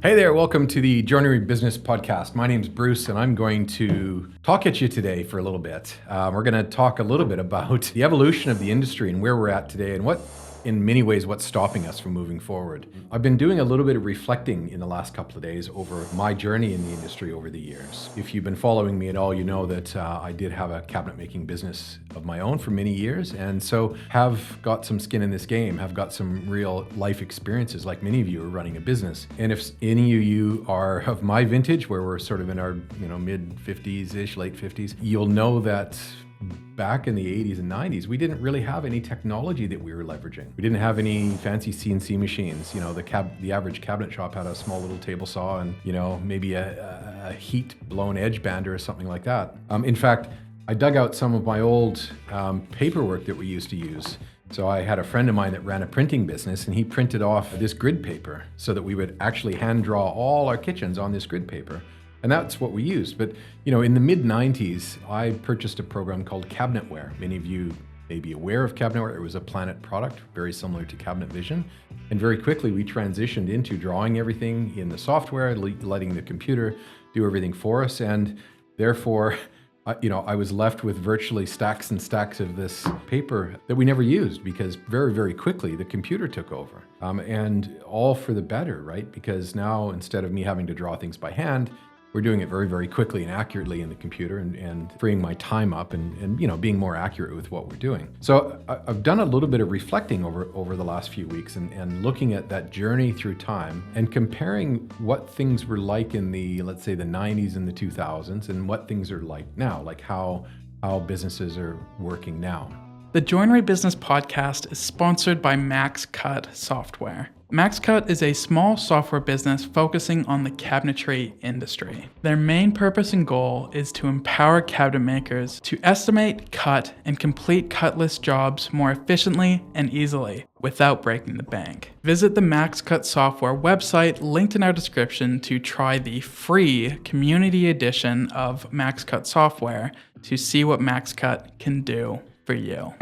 Hey there, welcome to the Joinery Business Podcast. My name's Bruce, and I'm going to talk at you today for a little bit. We're going to talk a little bit about the evolution of the industry and where we're at today and in many ways, what's stopping us from moving forward. I've been doing a little bit of reflecting in the last couple of days over my journey in the industry over the years. If you've been following me at all, you know that I did have a cabinet making business of my own for many years, and so have got some skin in this game, have got some real life experiences like many of you are running a business. And if any of you are of my vintage, where we're sort of in our mid 50s-ish, late 50s, you'll know that back in the 80s and 90s, we didn't really have any technology that we were leveraging. We didn't have any fancy CNC machines. The average cabinet shop had a small little table saw and, maybe a heat blown edge bander or something like that. In fact, I dug out some of my old paperwork that we used to use. So I had a friend of mine that ran a printing business, and he printed off this grid paper so that we would actually hand draw all our kitchens on this grid paper. And that's what we used. But, in the mid 90s, I purchased a program called Cabinetware. Many of you may be aware of Cabinetware. It was a Planet product, very similar to Cabinet Vision. And very quickly, we transitioned into drawing everything in the software, letting the computer do everything for us. And therefore, I was left with virtually stacks and stacks of this paper that we never used because very, very quickly the computer took over. And all for the better, right? Because now instead of me having to draw things by hand, we're doing it very, very quickly and accurately in the computer and freeing my time up and being more accurate with what we're doing. So I've done a little bit of reflecting over the last few weeks and looking at that journey through time and comparing what things were like in let's say the 90s and the 2000s and what things are like now, like how businesses are working now. The Joinery Business Podcast is sponsored by MaxCut Software. MaxCut is a small software business focusing on the cabinetry industry. Their main purpose and goal is to empower cabinet makers to estimate, cut, and complete cutless jobs more efficiently and easily without breaking the bank. Visit the MaxCut Software website linked in our description to try the free community edition of MaxCut Software to see what MaxCut can do for you.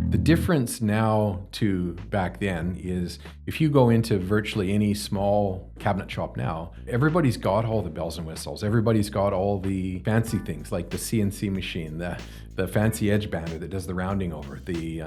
The difference now to back then is if you go into virtually any small cabinet shop now, everybody's got all the bells and whistles. Everybody's got all the fancy things like the CNC machine, the fancy edge bander that does the rounding over, the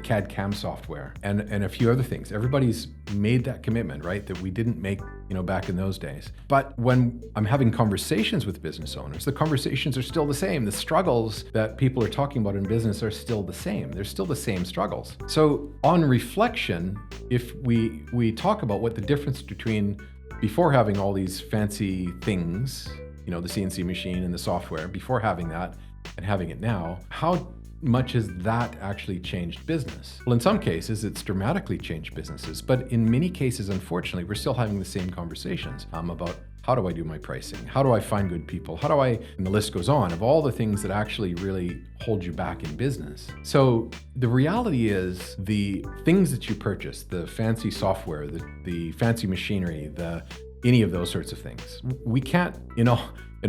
CAD CAM software, and a few other things. Everybody's made that commitment, right? That we didn't make, back in those days. But when I'm having conversations with business owners, the conversations are still the same. The struggles that people are talking about in business are still the same. They're still the same struggles. So on reflection, if we talk about what the difference between before having all these fancy things, the CNC machine and the software, before having that and having it now, how much has that actually changed business? Well, in some cases, it's dramatically changed businesses, but in many cases, unfortunately, we're still having the same conversations about how do I do my pricing? How do I find good people? And the list goes on of all the things that actually really hold you back in business. So the reality is the things that you purchase, the fancy software, the fancy machinery, any of those sorts of things, we can't, in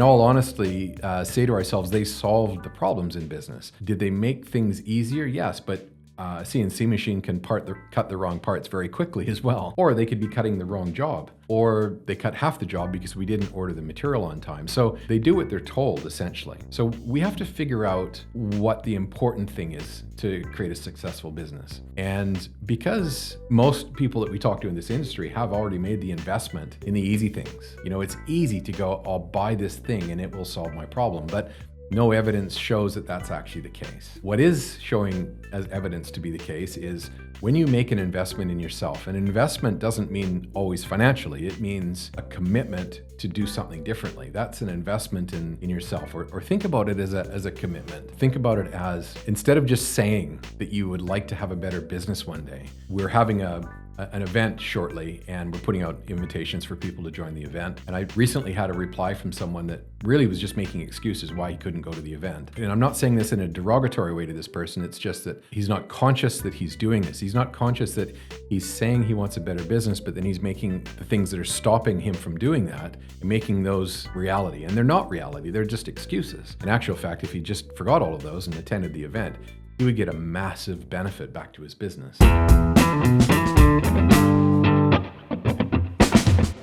all honesty, say to ourselves, they solved the problems in business. Did they make things easier? Yes, but a CNC machine can cut the wrong parts very quickly as well. Or they could be cutting the wrong job. Or they cut half the job because we didn't order the material on time. So they do what they're told, essentially. So we have to figure out what the important thing is to create a successful business. And because most people that we talk to in this industry have already made the investment in the easy things. It's easy to go, I'll buy this thing and it will solve my problem. But no evidence shows that that's actually the case. What is showing as evidence to be the case is when you make an investment in yourself. An investment doesn't mean always financially. It means a commitment to do something differently. That's an investment in yourself. Or think about it as a commitment. Think about it as, instead of just saying that you would like to have a better business one day, we're having an event shortly, and we're putting out invitations for people to join the event. And I recently had a reply from someone that really was just making excuses why he couldn't go to the event. And I'm not saying this in a derogatory way to this person. It's just that he's not conscious that he's doing this. He's not conscious that he's saying he wants a better business, but then he's making the things that are stopping him from doing that and making those reality. And they're not reality. They're just excuses. In actual fact, if he just forgot all of those and attended the event, he would get a massive benefit back to his business.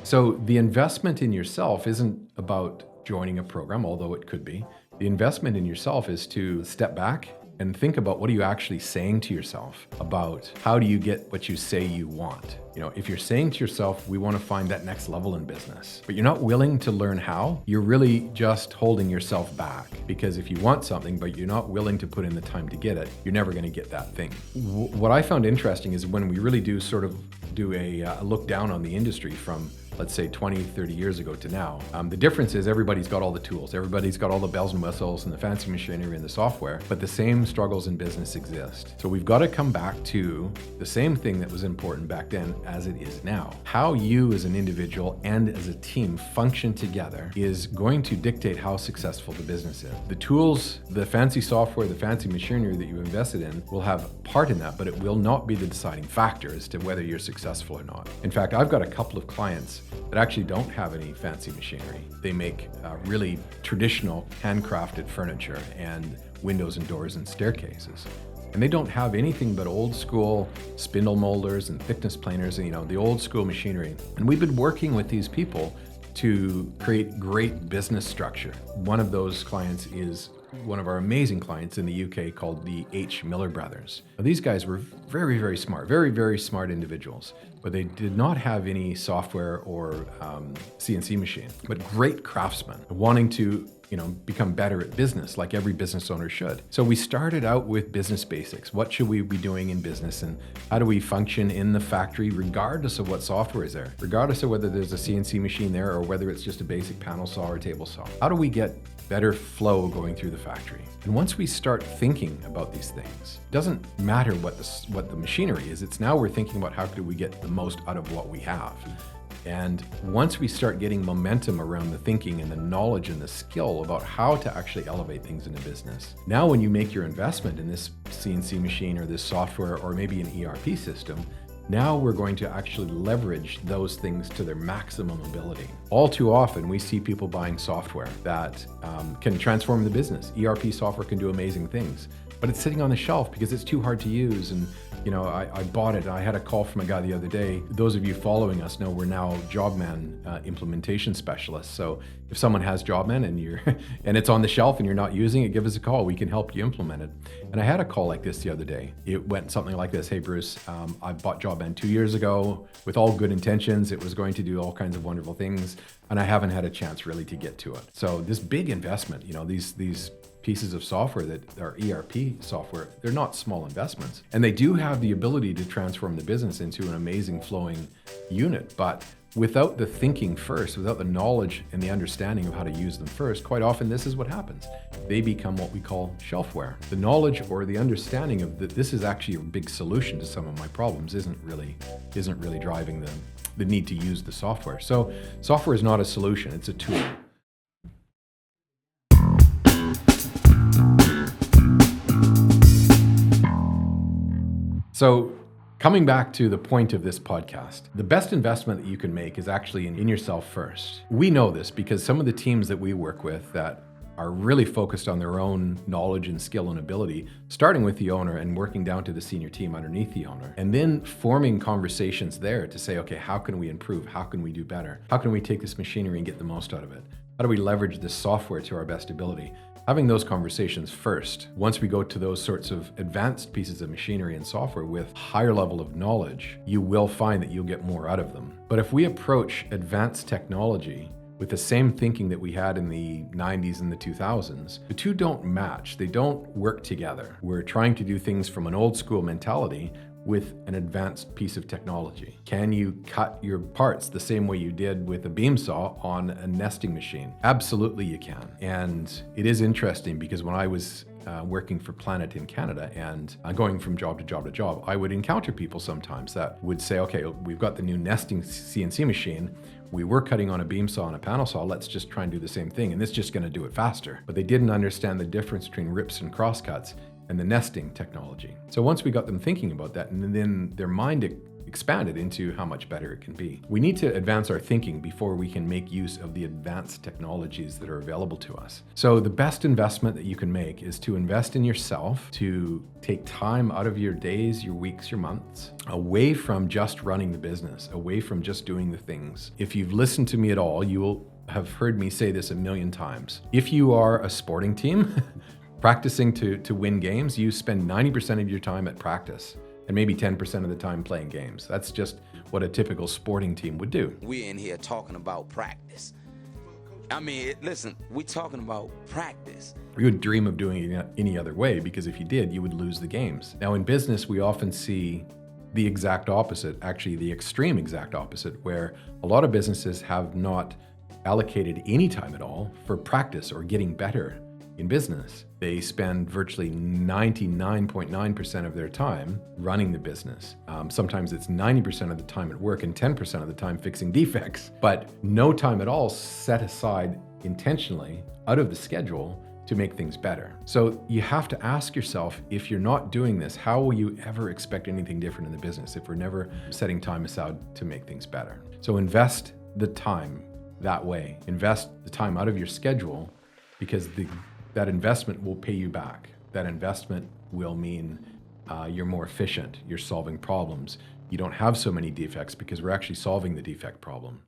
So the investment in yourself isn't about joining a program, although it could be. The investment in yourself is to step back and think about what are you actually saying to yourself about how do you get what you say you want. If you're saying to yourself, we want to find that next level in business, but you're not willing to learn how, you're really just holding yourself back. Because if you want something, but you're not willing to put in the time to get it, you're never going to get that thing. What I found interesting is when we really do sort of do a look down on the industry from, let's say 20, 30 years ago to now, the difference is everybody's got all the tools, everybody's got all the bells and whistles and the fancy machinery and the software, but the same struggles in business exist. So we've got to come back to the same thing that was important back then as it is now. How you as an individual and as a team function together is going to dictate how successful the business is. The tools, the fancy software, the fancy machinery that you invested in will have part in that, but it will not be the deciding factor as to whether you're successful or not. In fact, I've got a couple of clients that actually don't have any fancy machinery. They make really traditional handcrafted furniture and windows and doors and staircases. And they don't have anything but old school spindle molders and thickness planers and the old school machinery. And we've been working with these people to create great business structure. One of those clients is one of our amazing clients in the UK called the H. Miller Brothers. Now, these guys were very, very smart, very, very smart individuals, but they did not have any software or CNC machine, but great craftsmen wanting to become better at business like every business owner should. So we started out with business basics. What should we be doing in business and how do we function in the factory regardless of what software is there, regardless of whether there's a CNC machine there or whether it's just a basic panel saw or table saw. How do we get better flow going through the factory? And once we start thinking about these things, it doesn't matter what the machinery is. It's now we're thinking about how do we get the most out of what we have. And once we start getting momentum around the thinking and the knowledge and the skill about how to actually elevate things in a business, now when you make your investment in this CNC machine or this software or maybe an ERP system, now we're going to actually leverage those things to their maximum ability. All too often, we see people buying software that can transform the business. ERP software can do amazing things, but it's sitting on the shelf because it's too hard to use. And I bought it. I had a call from a guy the other day. Those of you following us know we're now Jobman implementation specialists. So if someone has Jobman and it's on the shelf and you're not using it, give us a call. We can help you implement it. And I had a call like this the other day. It went something like this. Hey, Bruce, I bought Jobman 2 years ago with all good intentions. It was going to do all kinds of wonderful things, and I haven't had a chance really to get to it. So this big investment, these pieces of software that are ERP software, they're not small investments. And they do have the ability to transform the business into an amazing flowing unit. But without the thinking first, without the knowledge and the understanding of how to use them first, quite often this is what happens. They become what we call shelfware. The knowledge or the understanding of that this is actually a big solution to some of my problems isn't really driving the need to use the software. So software is not a solution, it's a tool. So coming back to the point of this podcast, the best investment that you can make is actually in yourself first. We know this because some of the teams that we work with that are really focused on their own knowledge and skill and ability, starting with the owner and working down to the senior team underneath the owner, and then forming conversations there to say, okay, how can we improve? How can we do better? How can we take this machinery and get the most out of it? How do we leverage this software to our best ability? Having those conversations first, once we go to those sorts of advanced pieces of machinery and software with higher level of knowledge, you will find that you'll get more out of them. But if we approach advanced technology with the same thinking that we had in the 90s and the 2000s, the two don't match. They don't work together. We're trying to do things from an old school mentality with an advanced piece of technology. Can you cut your parts the same way you did with a beam saw on a nesting machine? Absolutely you can. And it is interesting because when I was working for Planet in Canada and going from job to job to job, I would encounter people sometimes that would say, okay, we've got the new nesting CNC machine. We were cutting on a beam saw and a panel saw. Let's just try and do the same thing. And it's just going to do it faster. But they didn't understand the difference between rips and crosscuts and the nesting technology. So once we got them thinking about that, and then their mind expand it into how much better it can be. We need to advance our thinking before we can make use of the advanced technologies that are available to us. So the best investment that you can make is to invest in yourself, to take time out of your days, your weeks, your months, away from just running the business, away from just doing the things. If you've listened to me at all, you will have heard me say this a million times. If you are a sporting team, practicing to win games, you spend 90% of your time at practice and maybe 10% of the time playing games. That's just what a typical sporting team would do. We're in here talking about practice. I mean, listen, we're talking about practice. You would dream of doing it any other way, because if you did, you would lose the games. Now in business, we often see the exact opposite, actually the extreme exact opposite, where a lot of businesses have not allocated any time at all for practice or getting better in business. They spend virtually 99.9% of their time running the business. Sometimes it's 90% of the time at work and 10% of the time fixing defects, but no time at all set aside intentionally out of the schedule to make things better. So you have to ask yourself, if you're not doing this, how will you ever expect anything different in the business if we're never setting time aside to make things better? So invest the time that way. Invest the time out of your schedule, because that investment will pay you back. That investment will mean you're more efficient, you're solving problems. You don't have so many defects because we're actually solving the defect problem.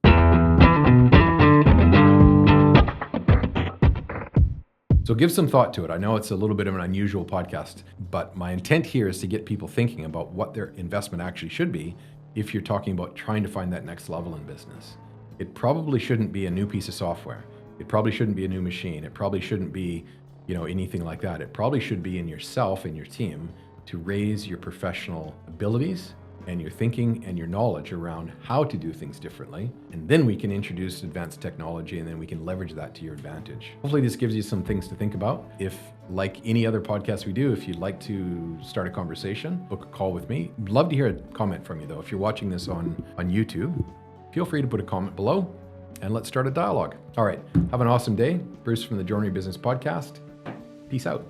So give some thought to it. I know it's a little bit of an unusual podcast, but my intent here is to get people thinking about what their investment actually should be if you're talking about trying to find that next level in business. It probably shouldn't be a new piece of software. It probably shouldn't be a new machine. It probably shouldn't be, anything like that. It probably should be in yourself and your team to raise your professional abilities and your thinking and your knowledge around how to do things differently. And then we can introduce advanced technology, and then we can leverage that to your advantage. Hopefully this gives you some things to think about. If, like any other podcast we do, if you'd like to start a conversation, book a call with me. I'd love to hear a comment from you though. If you're watching this on YouTube, feel free to put a comment below and let's start a dialogue. All right, have an awesome day. Bruce from the Joinery Business Podcast. Peace out.